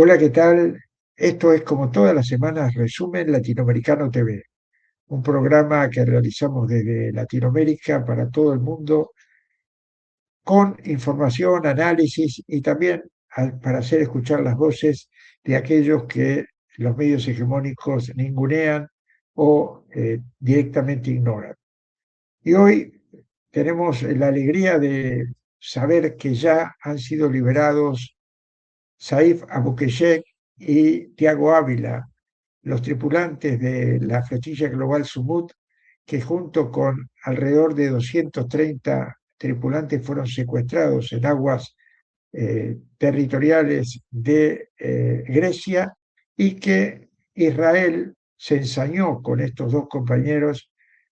Hola, ¿qué tal? Esto es como todas las semanas Resumen Latinoamericano TV, un programa que realizamos desde Latinoamérica para todo el mundo con información, análisis y también para hacer escuchar las voces de aquellos que los medios hegemónicos ningunean o directamente ignoran. Y hoy tenemos la alegría de saber que ya han sido liberados Saif Abukeshek y Tiago Ávila, los tripulantes de la flotilla global Sumut, que junto con alrededor de 230 tripulantes fueron secuestrados en aguas territoriales de Grecia y que Israel se ensañó con estos dos compañeros,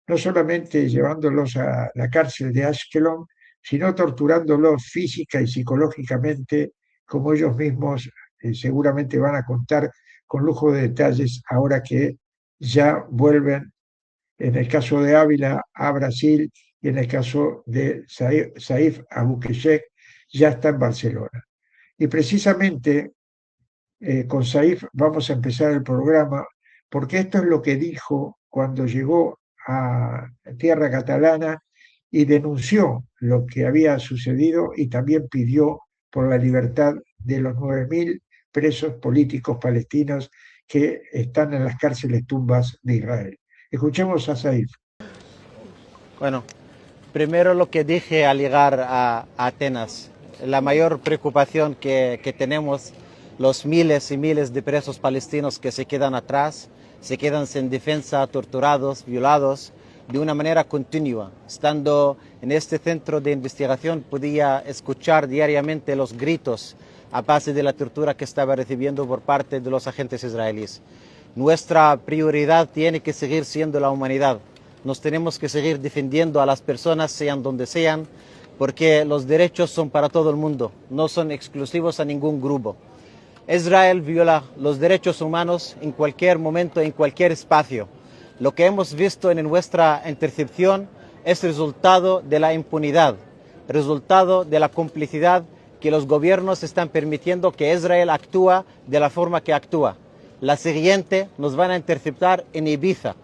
no solamente llevándolos a la cárcel de Ashkelon, sino torturándolos física y psicológicamente, como ellos mismos seguramente van a contar con lujo de detalles ahora que ya vuelven, en el caso de Ávila, a Brasil y en el caso de Saif Abukeshek ya está en Barcelona. Y precisamente con Saif vamos a empezar el programa porque esto es lo que dijo cuando llegó a tierra catalana y denunció lo que había sucedido y también pidió por la libertad de los 9.000 presos políticos palestinos que están en las cárceles tumbas de Israel. Escuchemos a Saif. Bueno, primero lo que dije al llegar a Atenas, la mayor preocupación que tenemos, los miles y miles de presos palestinos que se quedan atrás, se quedan sin defensa, torturados, violados, de una manera continua. Estando en este centro de investigación podía escuchar diariamente los gritos a base de la tortura que estaba recibiendo por parte de los agentes israelíes. Nuestra prioridad tiene que seguir siendo la humanidad. Nos tenemos que seguir defendiendo a las personas, sean donde sean, porque los derechos son para todo el mundo, no son exclusivos a ningún grupo. Israel viola los derechos humanos en cualquier momento, en cualquier espacio. Lo que hemos visto en nuestra intercepción es resultado de la impunidad, resultado de la complicidad que los gobiernos están permitiendo que Israel actúe de la forma que actúa. La siguiente nos van a interceptar en Ibiza.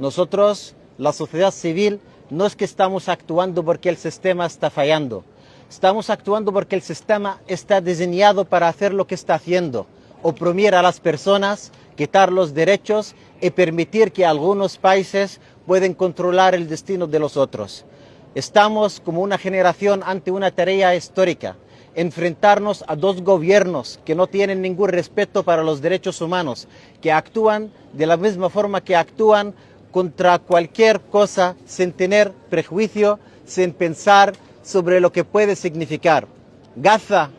Nosotros, la sociedad civil, no es que estamos actuando porque el sistema está fallando. Estamos actuando porque el sistema está diseñado para hacer lo que está haciendo, oprimir a las personas, quitar los derechos y permitir que algunos países puedan controlar el destino de los otros. Estamos como una generación ante una tarea histórica, enfrentarnos a dos gobiernos que no tienen ningún respeto para los derechos humanos, que actúan de la misma forma que actúan contra cualquier cosa sin tener prejuicio, sin pensar sobre lo que puede significar. Gaza,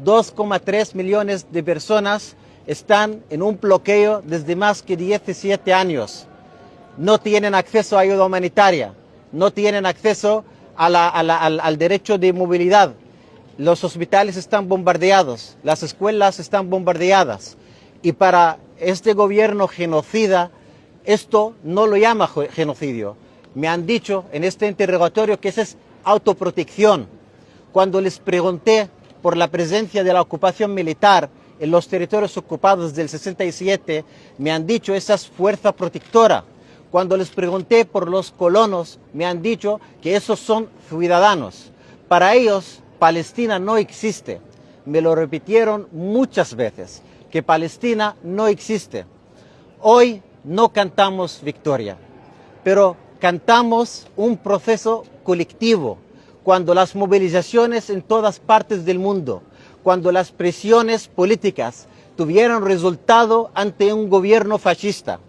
2,3 millones de personas están en un bloqueo desde más que 17 años. No tienen acceso a ayuda humanitaria, no tienen acceso al derecho de movilidad. Los hospitales están bombardeados, las escuelas están bombardeadas. Y para este gobierno genocida, esto no lo llama genocidio. Me han dicho en este interrogatorio que eso es autoprotección. Cuando les pregunté por la presencia de la ocupación militar en los territorios ocupados del 67, me han dicho esa es fuerza protectora. Cuando les pregunté por los colonos, me han dicho que esos son ciudadanos. Para ellos, Palestina no existe. Me lo repitieron muchas veces, que Palestina no existe. Hoy no cantamos victoria, pero cantamos un proceso colectivo. Cuando las movilizaciones en todas partes del mundo, cuando las presiones políticas tuvieron resultado ante un gobierno fascista,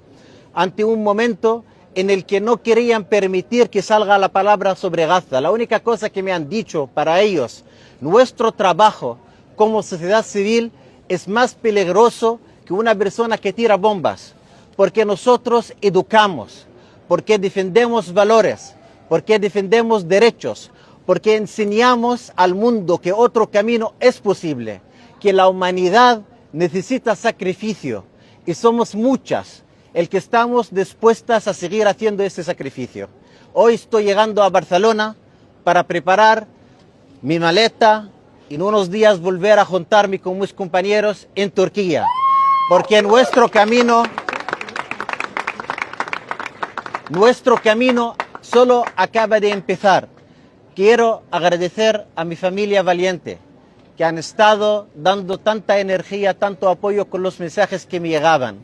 ante un momento en el que no querían permitir que salga la palabra sobre Gaza. La única cosa que me han dicho para ellos, nuestro trabajo como sociedad civil es más peligroso que una persona que tira bombas, porque nosotros educamos, porque defendemos valores, porque defendemos derechos, porque enseñamos al mundo que otro camino es posible, que la humanidad necesita sacrificio y somos muchas el que estamos dispuestas a seguir haciendo ese sacrificio. Hoy estoy llegando a Barcelona para preparar mi maleta, en unos días volver a juntarme con mis compañeros en Turquía, porque nuestro camino solo acaba de empezar. Quiero agradecer a mi familia valiente, que han estado dando tanta energía, tanto apoyo con los mensajes que me llegaban.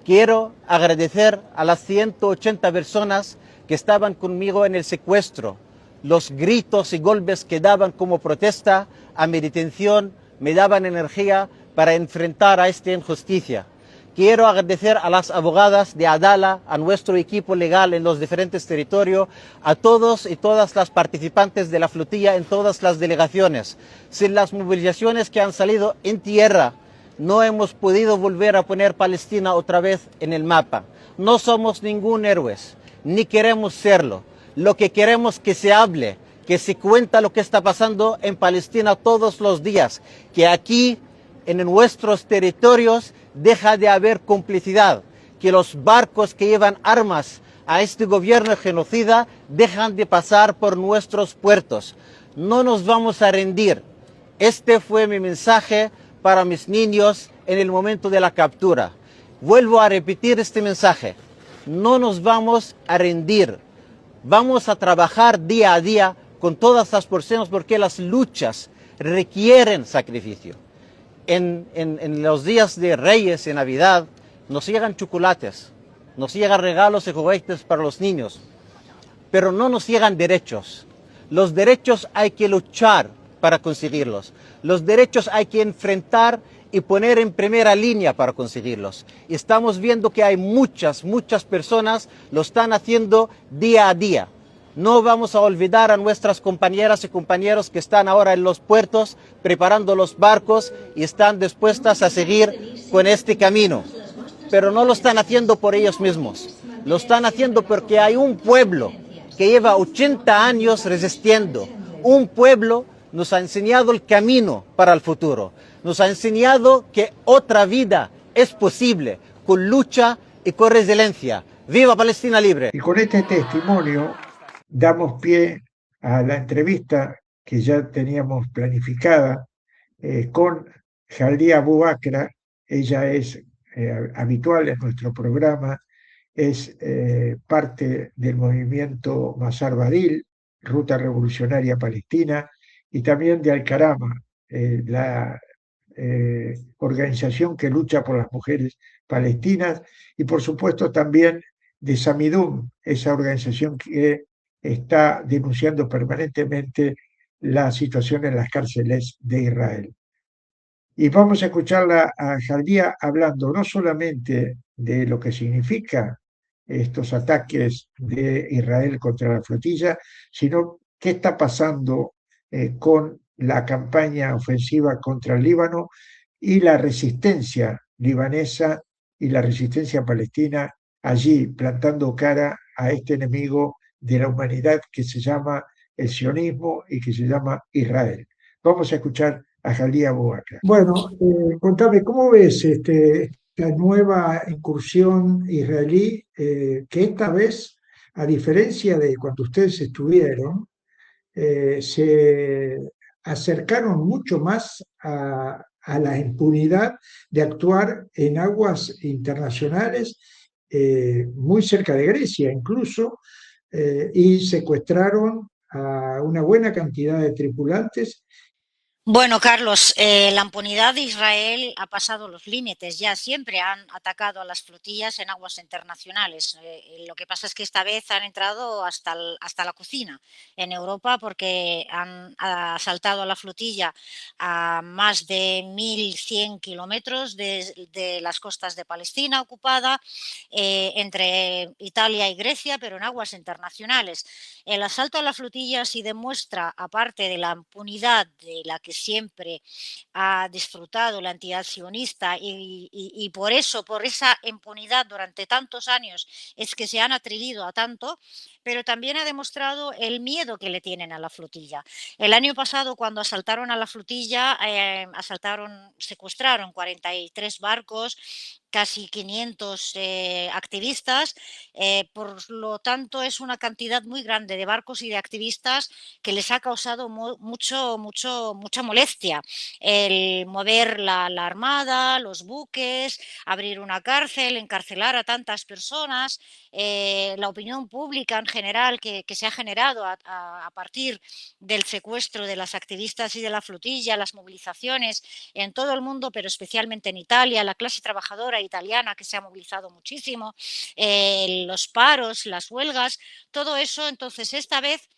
Quiero agradecer a las 180 personas que estaban conmigo en el secuestro. Los gritos y golpes que daban como protesta a mi detención me daban energía para enfrentar a esta injusticia. Quiero agradecer a las abogadas de Adala, a nuestro equipo legal en los diferentes territorios, a todos y todas las participantes de la flotilla en todas las delegaciones. Sin las movilizaciones que han salido en tierra, no hemos podido volver a poner Palestina otra vez en el mapa. No somos ningún héroes, ni queremos serlo. Lo que queremos es que se hable, que se cuenta lo que está pasando en Palestina todos los días, que aquí en nuestros territorios deja de haber complicidad, que los barcos que llevan armas a este gobierno genocida dejan de pasar por nuestros puertos. No nos vamos a rendir. Este fue mi mensaje para mis niños en el momento de la captura. Vuelvo a repetir este mensaje. No nos vamos a rendir. Vamos a trabajar día a día con todas las personas porque las luchas requieren sacrificio. En los días de Reyes y Navidad nos llegan chocolates, nos llegan regalos y juguetes para los niños, pero no nos llegan derechos. Los derechos hay que luchar para conseguirlos. Los derechos hay que enfrentar y poner en primera línea para conseguirlos. Y estamos viendo que hay muchas personas lo están haciendo día a día. No vamos a olvidar a nuestras compañeras y compañeros que están ahora en los puertos preparando los barcos y están dispuestas a seguir con este camino. Pero no lo están haciendo por ellos mismos. Lo están haciendo porque hay un pueblo que lleva 80 años resistiendo. Un pueblo nos ha enseñado el camino para el futuro. Nos ha enseñado que otra vida es posible con lucha y con resiliencia. ¡Viva Palestina libre! Y con este testimonio damos pie a la entrevista que ya teníamos planificada con Jalía Abu Bakra. Ella es habitual en nuestro programa, es parte del movimiento Masar Badil, Ruta Revolucionaria Palestina, y también de Al-Karama, la organización que lucha por las mujeres palestinas, y por supuesto también de Samidum, esa organización que está denunciando permanentemente la situación en las cárceles de Israel. Y vamos a escucharla a Jaldía hablando no solamente de lo que significa estos ataques de Israel contra la flotilla, sino qué está pasando con la campaña ofensiva contra el Líbano y la resistencia libanesa y la resistencia palestina allí plantando cara a este enemigo de la humanidad que se llama el sionismo y que se llama Israel. Vamos a escuchar a Jalía Boubacar. Bueno, contame, ¿cómo ves esta nueva incursión israelí que esta vez, a diferencia de cuando ustedes estuvieron, se acercaron mucho más a la impunidad de actuar en aguas internacionales, muy cerca de Grecia incluso, y secuestraron a una buena cantidad de tripulantes? Bueno, Carlos, la impunidad de Israel ha pasado los límites. Ya siempre han atacado a las flotillas en aguas internacionales. Lo que pasa es que esta vez han entrado hasta la cocina en Europa porque han asaltado a la flotilla a más de 1.100 kilómetros de las costas de Palestina ocupada, entre Italia y Grecia, pero en aguas internacionales. El asalto a la flotilla sí demuestra, aparte de la impunidad de la que siempre ha disfrutado la entidad sionista y por eso, por esa impunidad durante tantos años es que se han atrevido a tanto, pero también ha demostrado el miedo que le tienen a la flotilla. El año pasado, cuando asaltaron a la flotilla, secuestraron 43 barcos, casi 500 activistas, por lo tanto es una cantidad muy grande de barcos y de activistas que les ha causado mucha molestia el mover la armada, los buques, abrir una cárcel, encarcelar a tantas personas, la opinión pública en general que se ha generado a partir del secuestro de las activistas y de la flotilla, las movilizaciones en todo el mundo, pero especialmente en Italia, la clase trabajadora italiana que se ha movilizado muchísimo, los paros, las huelgas, todo eso. Entonces, esta vez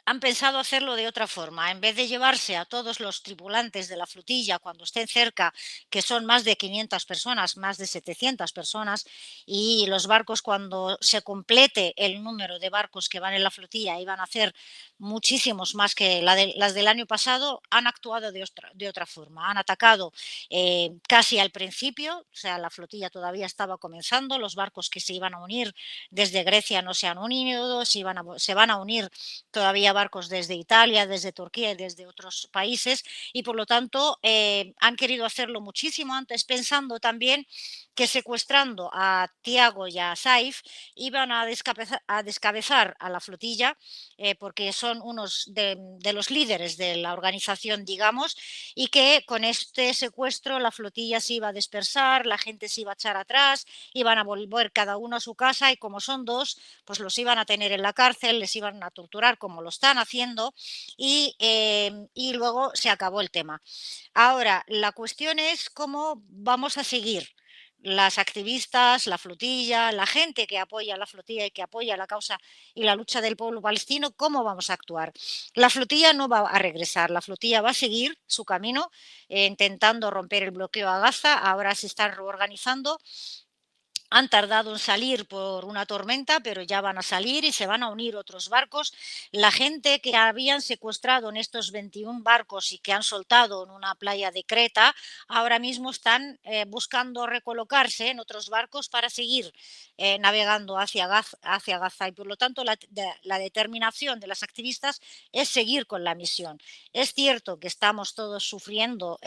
han pensado hacerlo de otra forma. En vez de llevarse a todos los tripulantes de la flotilla cuando estén cerca, que son más de 500 personas, más de 700 personas, y los barcos cuando se complete el número de barcos que van en la flotilla, y van a hacer muchísimos más que las del año pasado, han actuado de otra forma. Han atacado casi al principio, o sea, la flotilla todavía estaba comenzando, los barcos que se iban a unir desde Grecia no se han unido, se van a unir todavía barcos desde Italia, desde Turquía y desde otros países, y por lo tanto han querido hacerlo muchísimo antes, pensando también que secuestrando a Tiago y a Saif iban a descabezar a la flotilla, porque son unos de los líderes de la organización, digamos, y que con este secuestro la flotilla se iba a dispersar, la gente se iba a echar atrás, iban a volver cada uno a su casa, y como son dos, pues los iban a tener en la cárcel, les iban a torturar como lo están haciendo, y luego se acabó el tema. Ahora, la cuestión es cómo vamos a seguir las activistas, la flotilla, la gente que apoya la flotilla y que apoya la causa y la lucha del pueblo palestino, cómo vamos a actuar. La flotilla no va a regresar, la flotilla va a seguir su camino intentando romper el bloqueo a Gaza. Ahora se están reorganizando. Han tardado en salir por una tormenta, pero ya van a salir y se van a unir otros barcos. La gente que habían secuestrado en estos 21 barcos y que han soltado en una playa de Creta, ahora mismo están buscando recolocarse en otros barcos para seguir navegando hacia Gaza. Y por lo tanto, la determinación de las activistas es seguir con la misión. Es cierto que estamos todos sufriendo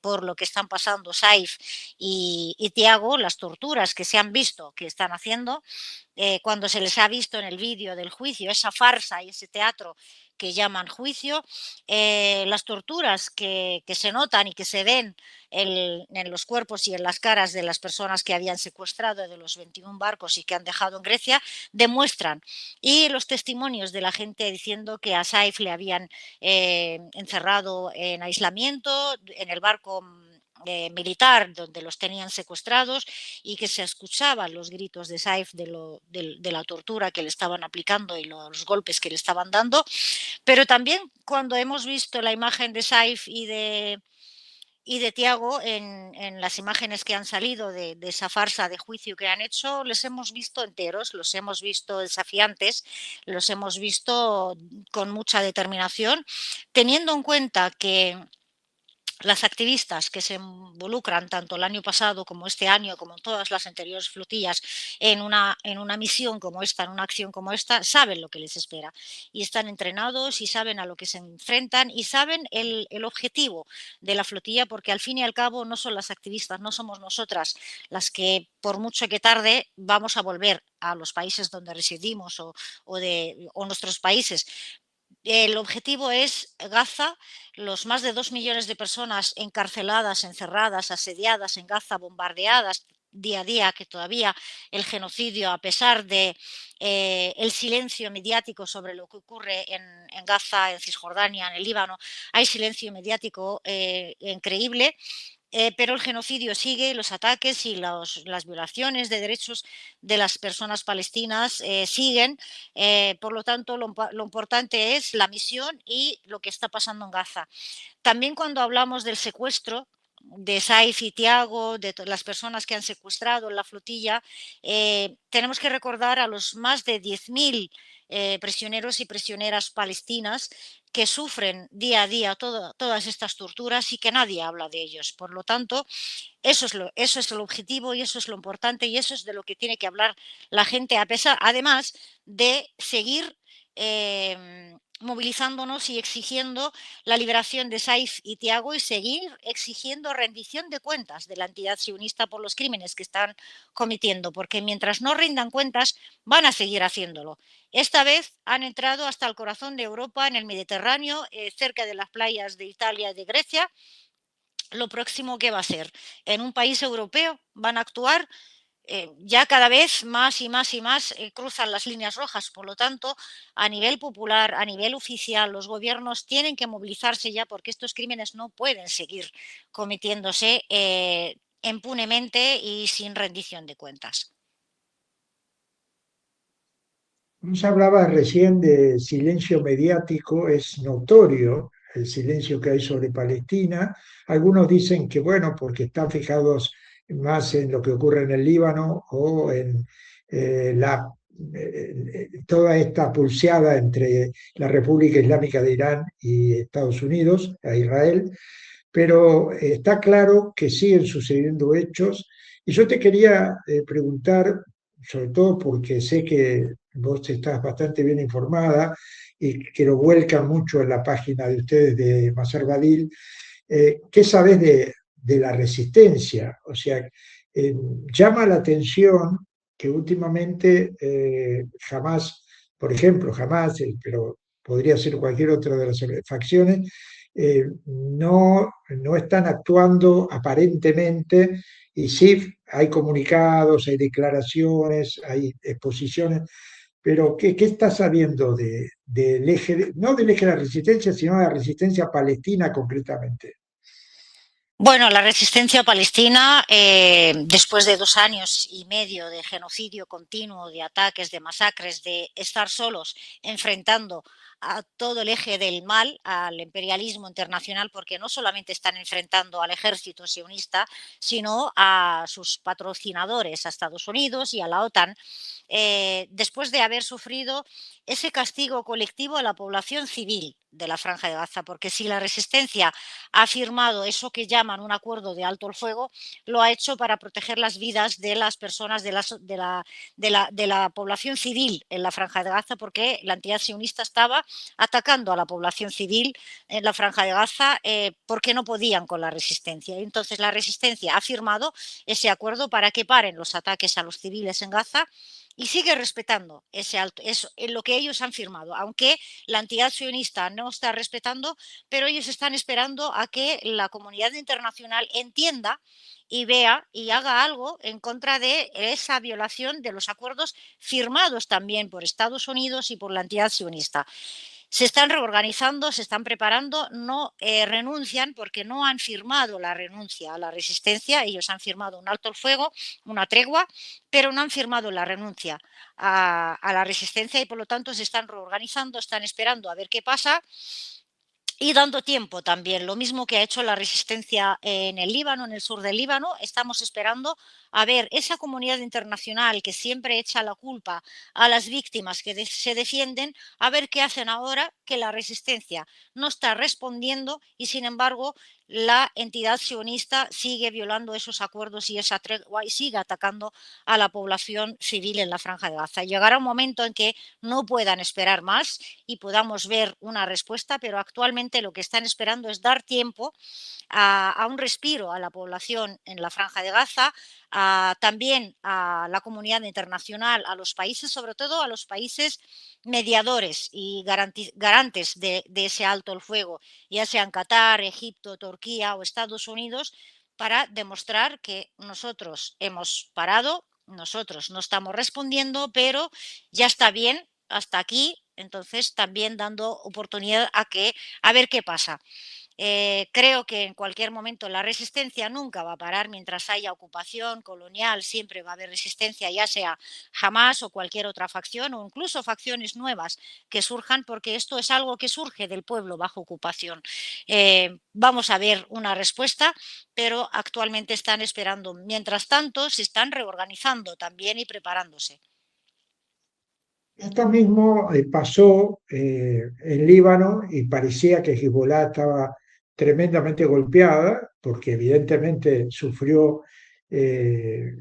por lo que están pasando Saif y Tiago, las torturas que se han visto que están haciendo, cuando se les ha visto en el vídeo del juicio, esa farsa y ese teatro que llaman juicio, las torturas que se notan y que se ven en los cuerpos y en las caras de las personas que habían secuestrado de los 21 barcos y que han dejado en Grecia, demuestran. Y los testimonios de la gente diciendo que a Saif le habían encerrado en aislamiento, en el barco militar donde los tenían secuestrados, y que se escuchaban los gritos de Saif de la tortura que le estaban aplicando y los golpes que le estaban dando. Pero también cuando hemos visto la imagen de Saif y de Tiago en las imágenes que han salido de esa farsa de juicio que han hecho, les hemos visto enteros, los hemos visto desafiantes, los hemos visto con mucha determinación, teniendo en cuenta que las activistas que se involucran tanto el año pasado como este año, como todas las anteriores flotillas, en una misión como esta, en una acción como esta, saben lo que les espera y están entrenados y saben a lo que se enfrentan y saben el objetivo de la flotilla, porque al fin y al cabo no son las activistas, no somos nosotras las que, por mucho que tarde, vamos a volver a los países donde residimos o nuestros países. El objetivo es Gaza, los más de 2 millones de personas encarceladas, encerradas, asediadas en Gaza, bombardeadas día a día, que todavía el genocidio, a pesar de el silencio mediático sobre lo que ocurre en Gaza, en Cisjordania, en el Líbano, hay silencio mediático increíble. Pero el genocidio sigue, los ataques y las violaciones de derechos de las personas palestinas siguen. Por lo tanto, lo importante es la misión y lo que está pasando en Gaza. También cuando hablamos del secuestro de Saif y Tiago, de las personas que han secuestrado en la flotilla, tenemos que recordar a los más de 10.000 prisioneros y prisioneras palestinas que sufren día a día todas estas torturas y que nadie habla de ellos. Por lo tanto, eso es el objetivo y eso es lo importante y eso es de lo que tiene que hablar la gente, además de seguir movilizándonos y exigiendo la liberación de Saif y Tiago y seguir exigiendo rendición de cuentas de la entidad sionista por los crímenes que están cometiendo, porque mientras no rindan cuentas van a seguir haciéndolo. Esta vez han entrado hasta el corazón de Europa, en el Mediterráneo, cerca de las playas de Italia y de Grecia. Lo próximo que va a ser en un país europeo van a actuar ya cada vez más y más y más cruzan las líneas rojas. Por lo tanto, a nivel popular, a nivel oficial, los gobiernos tienen que movilizarse ya porque estos crímenes no pueden seguir cometiéndose impunemente y sin rendición de cuentas. Se hablaba recién de silencio mediático, es notorio el silencio que hay sobre Palestina. Algunos dicen que, bueno, porque están fijados más en lo que ocurre en el Líbano o en toda esta pulseada entre la República Islámica de Irán y Estados Unidos, a Israel, pero está claro que siguen sucediendo hechos. Y yo te quería preguntar, sobre todo porque sé que vos estás bastante bien informada y que lo vuelcan mucho en la página de ustedes de Maser Badil, ¿qué sabes de la resistencia? O sea, llama la atención que últimamente jamás, por ejemplo, jamás, pero podría ser cualquier otra de las facciones, no están actuando aparentemente y sí hay comunicados, hay declaraciones, hay exposiciones, pero ¿qué está sabiendo del eje, no del eje de la resistencia, sino de la resistencia palestina concretamente? Bueno, la resistencia palestina, después de 2 años y medio de genocidio continuo, de ataques, de masacres, de estar solos enfrentando a todo el eje del mal, al imperialismo internacional, porque no solamente están enfrentando al ejército sionista, sino a sus patrocinadores, a Estados Unidos y a la OTAN, después de haber sufrido ese castigo colectivo a la población civil de la Franja de Gaza, porque si la resistencia ha firmado eso que llaman un acuerdo de alto el fuego, lo ha hecho para proteger las vidas de las personas de la población civil en la Franja de Gaza, porque la entidad sionista estaba atacando a la población civil en la Franja de Gaza porque no podían con la resistencia. Entonces la resistencia ha firmado ese acuerdo para que paren los ataques a los civiles en Gaza y sigue respetando eso, en lo que ellos han firmado, aunque la entidad sionista no está respetando, pero ellos están esperando a que la comunidad internacional entienda y vea y haga algo en contra de esa violación de los acuerdos firmados también por Estados Unidos y por la entidad sionista. Se están reorganizando, se están preparando, no renuncian porque no han firmado la renuncia a la resistencia. Ellos han firmado un alto el fuego, una tregua, pero no han firmado la renuncia a la resistencia y por lo tanto se están reorganizando, están esperando a ver qué pasa y dando tiempo también, lo mismo que ha hecho la resistencia en el Líbano, en el sur del Líbano. Estamos esperando a ver esa comunidad internacional que siempre echa la culpa a las víctimas que se defienden, a ver qué hacen ahora que la resistencia no está respondiendo y, sin embargo, la entidad sionista sigue violando esos acuerdos y esa tregua y sigue atacando a la población civil en la Franja de Gaza. Llegará un momento en que no puedan esperar más y podamos ver una respuesta, pero actualmente lo que están esperando es dar tiempo a un respiro a la población en la Franja de Gaza, también a la comunidad internacional, a los países, sobre todo a los países mediadores y garantes de ese alto el fuego, ya sean Qatar, Egipto, Turquía o Estados Unidos, para demostrar que nosotros hemos parado, nosotros no estamos respondiendo, pero ya está bien hasta aquí, entonces también dando oportunidad a ver qué pasa. Creo que en cualquier momento la resistencia nunca va a parar mientras haya ocupación colonial, siempre va a haber resistencia, ya sea Hamas o cualquier otra facción o incluso facciones nuevas que surjan, porque esto es algo que surge del pueblo bajo ocupación. Vamos a ver una respuesta, pero actualmente están esperando. Mientras tanto, se están reorganizando también y preparándose. Esto mismo pasó en Líbano y parecía que Hezbollah estaba tremendamente golpeada porque evidentemente sufrió eh,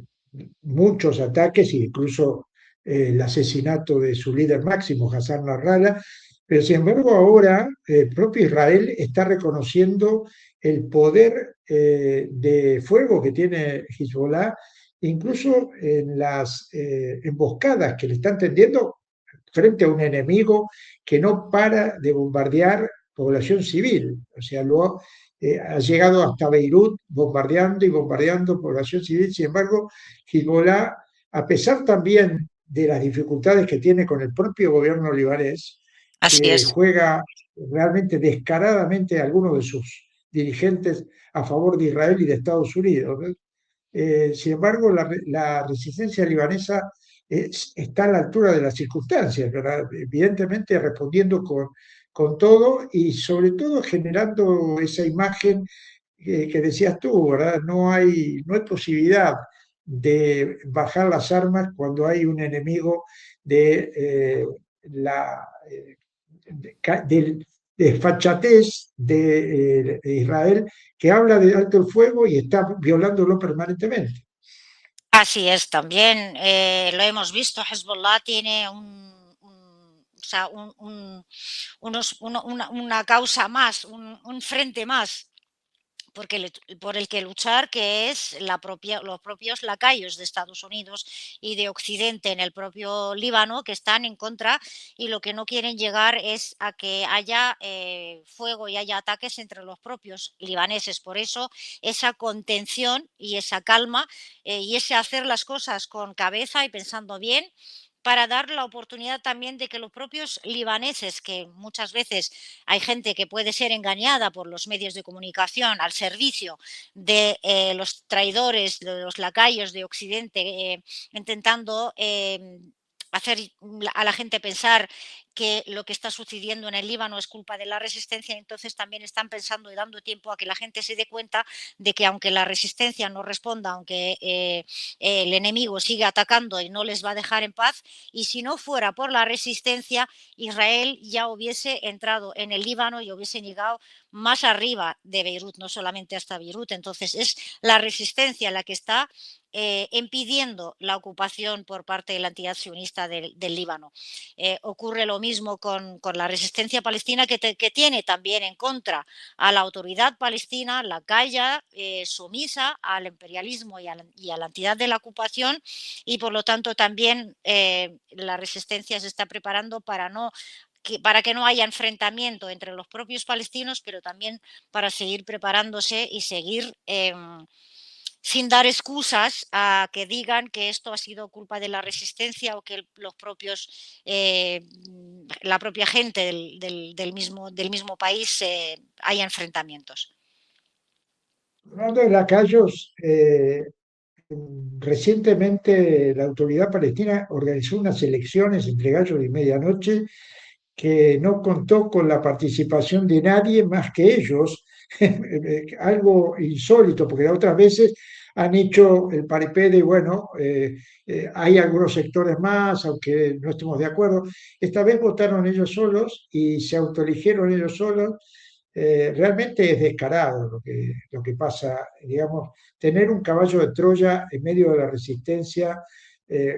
muchos ataques e incluso el asesinato de su líder máximo, Hassan Nasrallah, pero sin embargo ahora el propio Israel está reconociendo el poder de fuego que tiene Hezbollah, incluso en las emboscadas que le están tendiendo frente a un enemigo que no para de bombardear población civil. O sea, ha llegado hasta Beirut bombardeando y bombardeando población civil. Sin embargo, Hezbollah, a pesar también de las dificultades que tiene con el propio gobierno libanés, Así que es. juega realmente descaradamente a algunos de sus dirigentes a favor de Israel y de Estados Unidos, ¿no? Sin embargo, la resistencia libanesa está a la altura de las circunstancias, ¿verdad? Evidentemente respondiendo con todo y sobre todo generando esa imagen que decías tú, ¿verdad? No hay posibilidad de bajar las armas cuando hay un enemigo de la del desfachatez de Israel que habla de alto el fuego y está violándolo permanentemente. Así es, también lo hemos visto, Hezbollah tiene o sea, una causa más, un frente más por el que luchar, que es los propios lacayos de Estados Unidos y de Occidente en el propio Líbano, que están en contra y lo que no quieren llegar es a que haya fuego y haya ataques entre los propios libaneses. Por eso esa contención y esa calma y ese hacer las cosas con cabeza y pensando bien para dar la oportunidad también de que los propios libaneses, que muchas veces hay gente que puede ser engañada por los medios de comunicación al servicio de los traidores, de los lacayos de Occidente, intentando hacer a la gente pensar que lo que está sucediendo en el Líbano es culpa de la resistencia, entonces también están pensando y dando tiempo a que la gente se dé cuenta de que aunque la resistencia no responda, aunque el enemigo siga atacando y no les va a dejar en paz, y si no fuera por la resistencia, Israel ya hubiese entrado en el Líbano y hubiese llegado más arriba de Beirut, no solamente hasta Beirut. Entonces es la resistencia la que está impidiendo la ocupación por parte de la entidad sionista del Líbano. Ocurre lo mismo con la resistencia palestina que tiene también en contra a la autoridad palestina, la calla, sumisa al imperialismo y a la entidad de la ocupación y por lo tanto también la resistencia se está preparando para que no haya enfrentamiento entre los propios palestinos, pero también para seguir preparándose y seguir sin dar excusas a que digan que esto ha sido culpa de la resistencia o que los propios, la propia gente del mismo país haya enfrentamientos. Hablando de lacayos, recientemente la autoridad palestina organizó unas elecciones entre gallos y medianoche que no contó con la participación de nadie más que ellos, algo insólito, porque otras veces han hecho el paripé de, bueno, hay algunos sectores más, aunque no estemos de acuerdo. Esta vez votaron ellos solos y se autoeligieron ellos solos. Realmente es descarado lo que pasa, digamos, tener un caballo de Troya en medio de la resistencia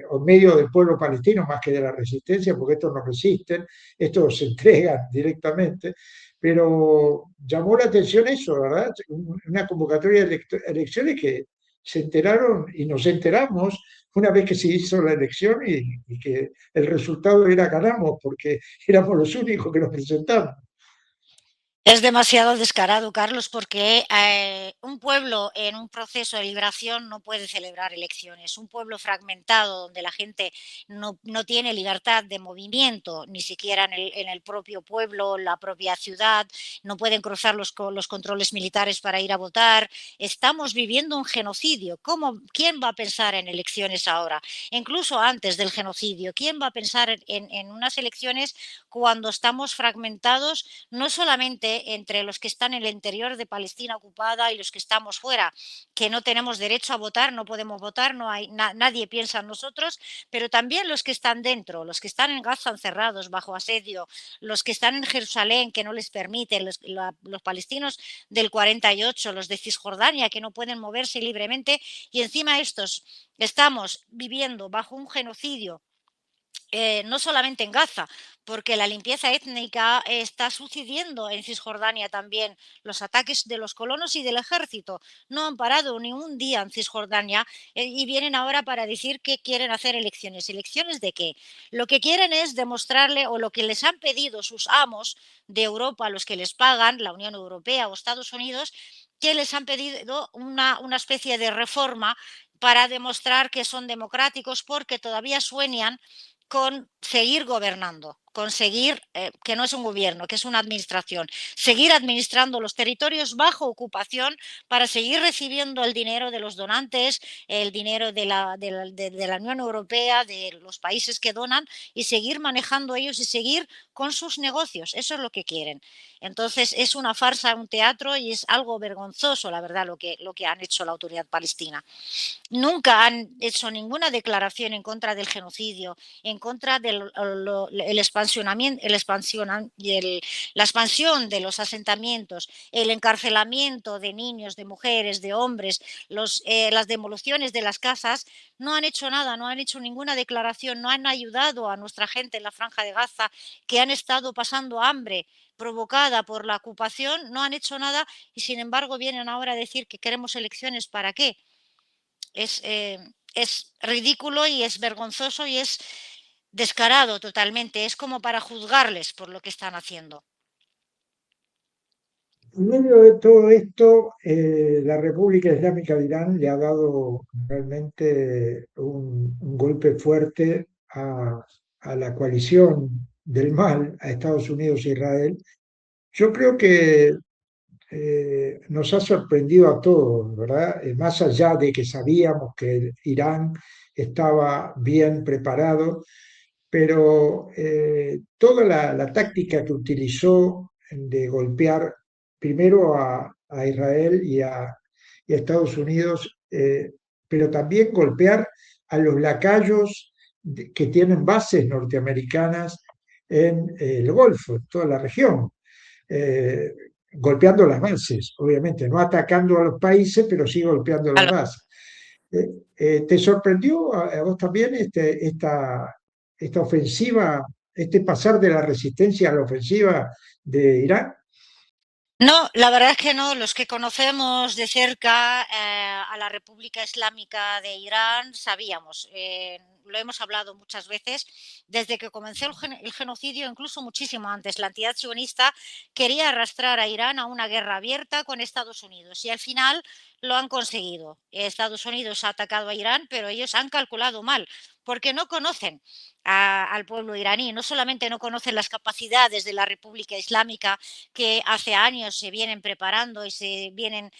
o en medio del pueblo palestino más que de la resistencia, porque estos no resisten, estos se entregan directamente, pero llamó la atención eso, ¿verdad? Una convocatoria de elecciones que se enteraron y nos enteramos una vez que se hizo la elección y que el resultado era ganamos, porque éramos los únicos que nos presentamos. Es demasiado descarado, Carlos, porque un pueblo en un proceso de liberación no puede celebrar elecciones. Un pueblo fragmentado donde la gente no tiene libertad de movimiento, ni siquiera en el propio pueblo, la propia ciudad, no pueden cruzar los controles militares para ir a votar. Estamos viviendo un genocidio. ¿Quién va a pensar en elecciones ahora? Incluso antes del genocidio, ¿quién va a pensar en unas elecciones cuando estamos fragmentados no solamente entre los que están en el interior de Palestina ocupada y los que estamos fuera, que no tenemos derecho a votar, no podemos votar, no hay, nadie piensa en nosotros, pero también los que están dentro, los que están en Gaza encerrados bajo asedio, los que están en Jerusalén que no les permiten, los palestinos del 48, los de Cisjordania que no pueden moverse libremente, y encima estos estamos viviendo bajo un genocidio, no solamente en Gaza, porque la limpieza étnica está sucediendo en Cisjordania también. Los ataques de los colonos y del ejército no han parado ni un día en Cisjordania, y vienen ahora para decir que quieren hacer elecciones. ¿Elecciones de qué? Lo que quieren es demostrarle, o lo que les han pedido sus amos de Europa, los que les pagan, la Unión Europea o Estados Unidos, que les han pedido una especie de reforma para demostrar que son democráticos, porque todavía sueñan con seguir gobernando, con seguir, que no es un gobierno, que es una administración, seguir administrando los territorios bajo ocupación para seguir recibiendo el dinero de los donantes, el dinero de la Unión Europea, de los países que donan, y seguir manejando ellos y seguir con sus negocios. Eso es lo que quieren. Entonces es una farsa, un teatro, y es algo vergonzoso, la verdad, lo que han hecho la Autoridad Palestina. Nunca han hecho ninguna declaración en contra del genocidio, en contra del expansionamiento, la expansión de los asentamientos, el encarcelamiento de niños, de mujeres, de hombres, las demoliciones de las casas. No han hecho nada, no han hecho ninguna declaración, no han ayudado a nuestra gente en la Franja de Gaza, que han estado pasando hambre provocada por la ocupación. No han hecho nada, y sin embargo vienen ahora a decir que queremos elecciones. ¿Para qué? Es ridículo y es vergonzoso y es descarado totalmente. Es como para juzgarles por lo que están haciendo. En medio de todo esto, la República Islámica de Irán le ha dado realmente un golpe fuerte a la coalición del mal, a Estados Unidos e Israel. Yo creo que nos ha sorprendido a todos, ¿verdad? Más allá de que sabíamos que Irán estaba bien preparado, pero toda la táctica que utilizó de golpear primero a Israel y a Estados Unidos, pero también golpear a los lacayos que tienen bases norteamericanas en el Golfo, en toda la región. Eh, Golpeando las bases, obviamente, no atacando a los países, pero sí golpeando las bases. ¿Te sorprendió a vos también esta ofensiva, este pasar de la resistencia a la ofensiva de Irán? No, la verdad es que no. Los que conocemos de cerca a la República Islámica de Irán sabíamos, lo hemos hablado muchas veces, desde que comenzó el genocidio, incluso muchísimo antes. La entidad sionista quería arrastrar a Irán a una guerra abierta con Estados Unidos, y al final lo han conseguido. Estados Unidos ha atacado a Irán, pero ellos han calculado mal, porque no conocen al pueblo iraní. No solamente no conocen las capacidades de la República Islámica, que hace años se vienen preparando y se vienen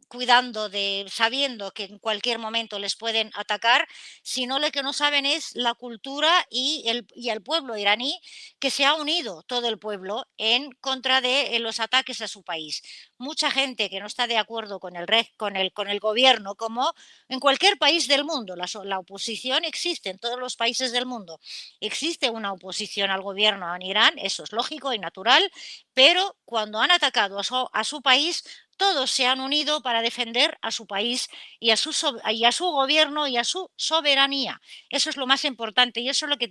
cuidando, sabiendo que en cualquier momento les pueden atacar, sino lo que no saben es la cultura y el pueblo iraní, que se ha unido todo el pueblo en contra de los ataques a su país. Mucha gente que no está de acuerdo con el gobierno, como en cualquier país del mundo. La oposición existe en todos los países del mundo. Existe una oposición al gobierno en Irán, eso es lógico y natural, pero cuando han atacado a su país, todos se han unido para defender a su país y a su gobierno y a su soberanía. Eso es lo más importante, y eso es lo que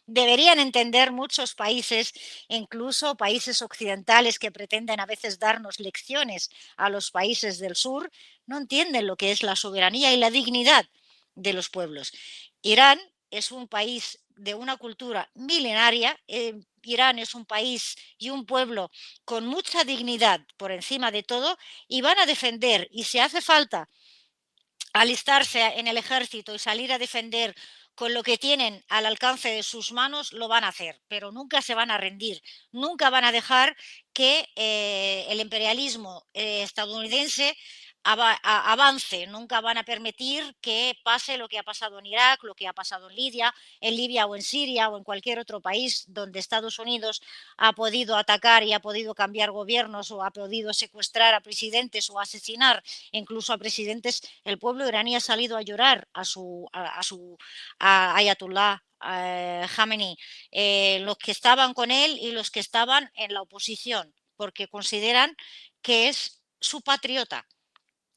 deberían entender muchos países, incluso países occidentales que pretenden a veces darnos lecciones a los países del sur. No entienden lo que es la soberanía y la dignidad de los pueblos. Irán es un país de una cultura milenaria. Irán es un país y un pueblo con mucha dignidad por encima de todo, y van a defender, y si hace falta alistarse en el ejército y salir a defender con lo que tienen al alcance de sus manos, lo van a hacer, pero nunca se van a rendir, nunca van a dejar que el imperialismo estadounidense avance, nunca van a permitir que pase lo que ha pasado en Irak, lo que ha pasado en Libia o en Siria o en cualquier otro país donde Estados Unidos ha podido atacar y ha podido cambiar gobiernos o ha podido secuestrar a presidentes o asesinar incluso a presidentes. El pueblo iraní ha salido a llorar a Ayatollah Khamenei, los que estaban con él y los que estaban en la oposición, porque consideran que es su patriota,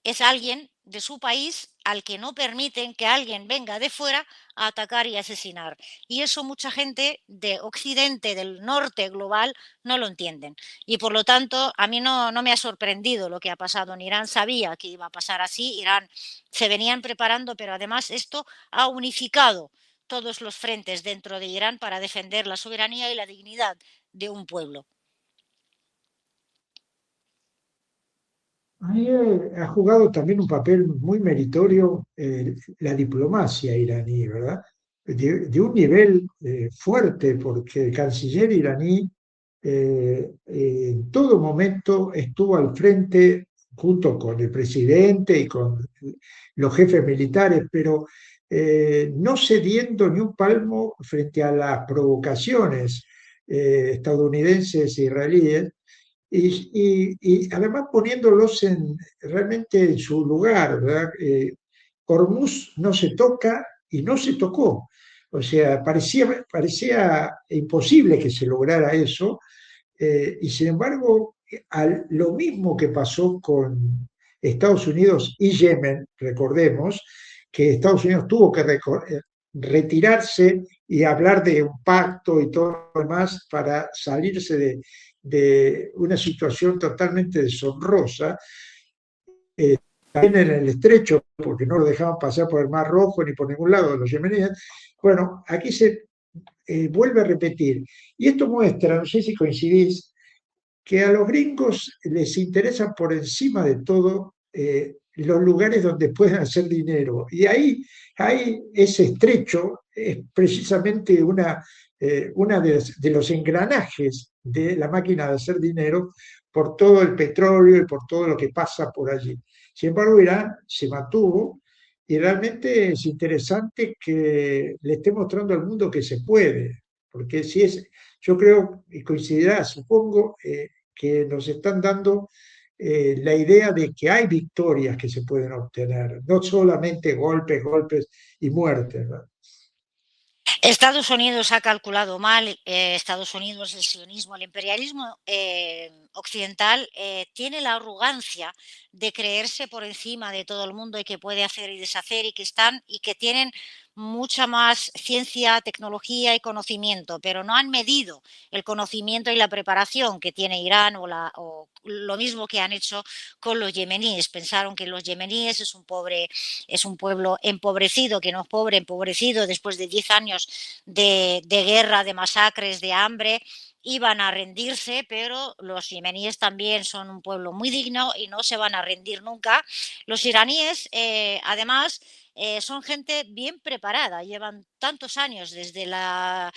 es alguien de su país al que no permiten que alguien venga de fuera a atacar y asesinar. Y eso mucha gente de Occidente, del norte global, no lo entienden. Y por lo tanto, a mí no me ha sorprendido lo que ha pasado en Irán. Sabía que iba a pasar así. Irán se venían preparando, pero además esto ha unificado todos los frentes dentro de Irán para defender la soberanía y la dignidad de un pueblo. Ahí ha jugado también un papel muy meritorio la diplomacia iraní, ¿verdad? De un nivel fuerte, porque el canciller iraní en todo momento estuvo al frente junto con el presidente y con los jefes militares, pero no cediendo ni un palmo frente a las provocaciones estadounidenses e israelíes y además poniéndolos realmente en su lugar, ¿verdad? Hormuz no se toca y no se tocó. O sea, parecía imposible que se lograra eso, y sin embargo, lo mismo que pasó con Estados Unidos y Yemen, recordemos que Estados Unidos tuvo que retirarse y hablar de un pacto y todo lo demás para salirse de una situación totalmente deshonrosa, también en el estrecho, porque no lo dejaban pasar por el Mar Rojo ni por ningún lado de los yemeníes. Bueno, aquí se vuelve a repetir. Y esto muestra, no sé si coincidís, que a los gringos les interesa por encima de todo los lugares donde pueden hacer dinero. Y ahí ese estrecho es precisamente una de los engranajes de la máquina de hacer dinero por todo el petróleo y por todo lo que pasa por allí. Sin embargo, Irán se mantuvo y realmente es interesante que le esté mostrando al mundo que se puede, porque si es, yo creo y coincidirá, supongo, que nos están dando la idea de que hay victorias que se pueden obtener, no solamente golpes, golpes y muertes, ¿no? Estados Unidos ha calculado mal, Estados Unidos, el sionismo, el imperialismo occidental tiene la arrogancia de creerse por encima de todo el mundo y que puede hacer y deshacer y que están y que tienen mucha más ciencia, tecnología y conocimiento, pero no han medido el conocimiento y la preparación que tiene Irán o lo mismo que han hecho con los yemeníes. Pensaron que los yemeníes es un pueblo empobrecido, que no es pobre, empobrecido después de 10 años de guerra, de masacres, de hambre, iban a rendirse, pero los yemeníes también son un pueblo muy digno y no se van a rendir nunca. Los iraníes, además, son gente bien preparada, llevan tantos años desde la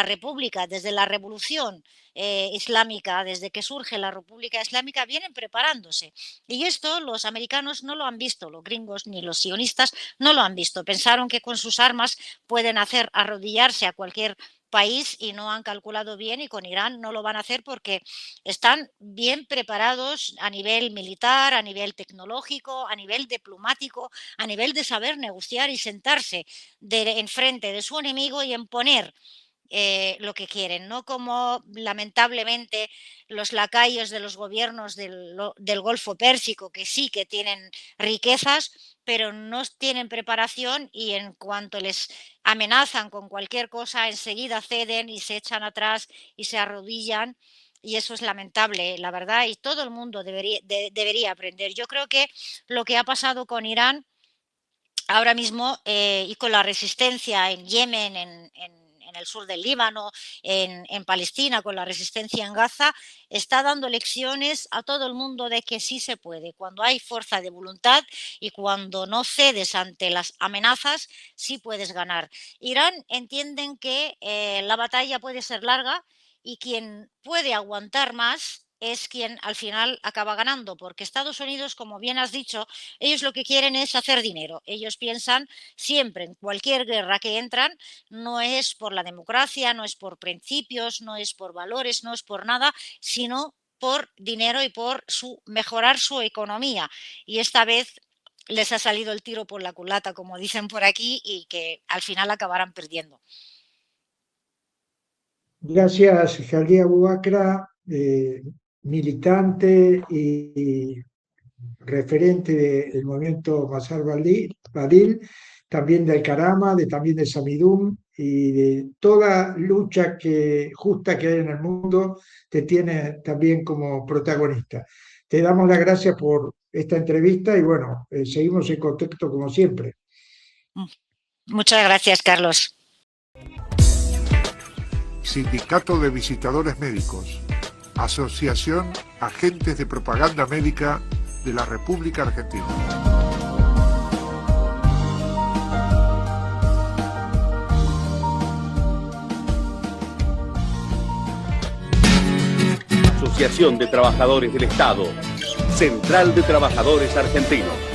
República, desde la Revolución Islámica, desde que surge la República Islámica, vienen preparándose. Y esto los americanos no lo han visto, los gringos ni los sionistas no lo han visto. Pensaron que con sus armas pueden hacer arrodillarse a cualquier país y no han calculado bien y con Irán no lo van a hacer porque están bien preparados a nivel militar, a nivel tecnológico, a nivel diplomático, a nivel de saber negociar y sentarse enfrente de su enemigo y imponer lo que quieren, no como lamentablemente los lacayos de los gobiernos del Golfo Pérsico, que sí que tienen riquezas, pero no tienen preparación y en cuanto les amenazan con cualquier cosa, enseguida ceden y se echan atrás y se arrodillan. Y eso es lamentable, la verdad, y todo el mundo debería aprender. Yo creo que lo que ha pasado con Irán ahora mismo y con la resistencia en Yemen, en el sur del Líbano, en Palestina, con la resistencia en Gaza, está dando lecciones a todo el mundo de que sí se puede. Cuando hay fuerza de voluntad y cuando no cedes ante las amenazas, sí puedes ganar. Irán entienden que la batalla puede ser larga y quien puede aguantar más es quien al final acaba ganando, porque Estados Unidos, como bien has dicho, ellos lo que quieren es hacer dinero. Ellos piensan siempre en cualquier guerra que entran, no es por la democracia, no es por principios, no es por valores, no es por nada, sino por dinero y por mejorar su economía. Y esta vez les ha salido el tiro por la culata, como dicen por aquí, y que al final acabarán perdiendo. Gracias, Jalí Abubakra, militante y referente del movimiento Masar Badil, también de Al-Karama, también de Samidum y de toda lucha justa que hay en el mundo, te tiene también como protagonista. Te damos las gracias por esta entrevista y bueno, seguimos en contacto como siempre. Muchas gracias, Carlos. Sindicato de Visitadores Médicos, Asociación Agentes de Propaganda Médica de la República Argentina. Asociación de Trabajadores del Estado, Central de Trabajadores Argentinos.